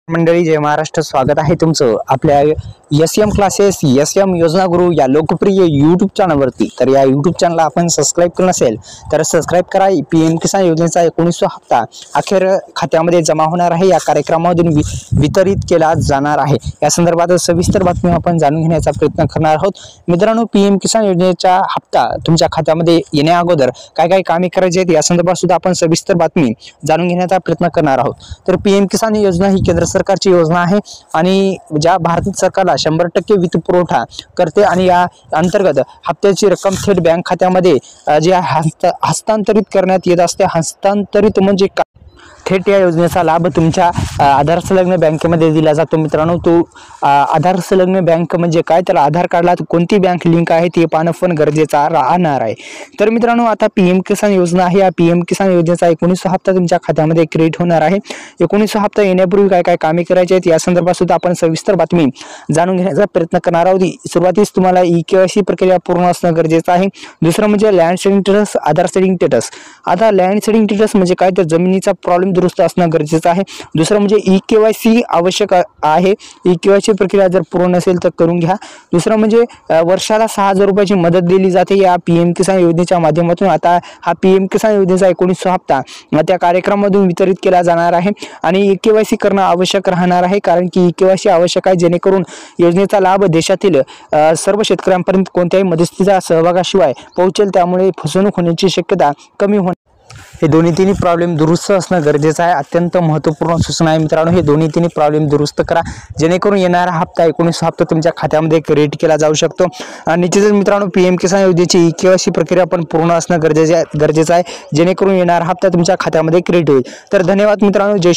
मंडळी, जय महाराष्ट्र. स्वागत आहे तुमचं आपल्या एस.एम. Classes SM. योजना गुरु या लोकप्रिय यूट्यूब चॅनलवरती. तर या यूट्यूब चॅनलला आपण सबस्क्राईब केलं नसेल तर सबस्क्राईब करा. PM किसान योजनेचा 19वा हप्ता अखेर खात्यामध्ये जमा होणार आहे. या कार्यक्रमामधून वितरित केला जाणार आहे. या संदर्भात सविस्तर बातमी आपण जाणून घेण्याचा प्रयत्न करणार आहोत. मित्रांनो, PM किसान योजनेचा हप्ता तुमच्या खात्यामध्ये येण्या अगोदर काय काय कामे करायची आहेत या संदर्भात सुद्धा आपण सविस्तर बातमी जाणून घेण्याचा प्रयत्न करणार आहोत. तर PM किसान योजना ही केंद्र सरकारची योजना आहे आणि ज्या भारत सरकारला 100% वित्त पुरवठा करते आणि या अंतर्गत हप्त्याची रक्कम थेट बँक खात्यामध्ये जे हस्तांतरित करण्यात येत असते. हस्तांतरित म्हणजे थेट या योजनेचा लाभ तुमच्या आधार संलग्न बँकेमध्ये दिला जातो. मित्रांनो, तो आधार संलग्न बँक म्हणजे काय, तर आधार कार्डला कोणती बँक लिंक आहे ते पाहणं पण गरजेचा राहणार आहे. तर मित्रांनो, आता PM किसान योजना आहे. या PM किसान योजनेचा 19वा हप्ता तुमच्या खात्यामध्ये क्रेडिट होणार आहे. 19वा हप्ता येण्यापूर्वी काय काय कामे करायची आहेत या संदर्भात सुद्धा आपण सविस्तर बातमी जाणून घेण्याचा प्रयत्न करणार आहोत. सुरुवातीस तुम्हाला KYC प्रक्रिया पूर्ण असणं गरजेचं आहे. दुसरं म्हणजे लँड सेडिंग स्टेटस, आधार सेडिंग स्टेटस. आता लँड सेडिंग स्टेटस म्हणजे काय, तर जमिनीचा प्रॉब्लेम दुरुस्त असणं गरजेचं आहे. दुसरं म्हणजे KYC आवश्यक आहे. KYC प्रक्रिया जर पूर्ण नसेल तर करून घ्या. दुसरं म्हणजे वर्षाला 6,000 रुपयाची मदत दिली जाते या PM किसान योजनेच्या माध्यमातून. आता हा PM किसान योजनेचा 19वा हप्ता त्या कार्यक्रमामधून वितरित केला जाणार आहे आणि KYC करणं आवश्यक राहणार आहे, कारण की KYC आवश्यक आहे जेणेकरून योजनेचा लाभ देशातील सर्व शेतकऱ्यांपर्यंत कोणत्याही मध्यस्थीच्या सहभागाशिवाय पोहोचेल. त्यामुळे फसवणूक होण्याची शक्यता कमी होईल. हे दोन्ही तिन्ही प्रॉब्लेम दुरुस्त असणं गरजेचं आहे. अत्यंत महत्त्वपूर्ण सूचना आहे मित्रांनो. हे दोन्ही तिन्ही प्रॉब्लेम दुरुस्त करा जेणेकरून येणारा हप्ता 19वा हप्ता तुमच्या खात्यामध्ये क्रेडिट केला जाऊ शकतो. निश्चितच मित्रांनो, PM किसान योजनेची KYC प्रक्रिया पण पूर्ण असणं गरजेचं आहे जेणेकरून येणारा हप्ता तुमच्या खात्यामध्ये क्रेडिट होईल. तर धन्यवाद मित्रांनो. जय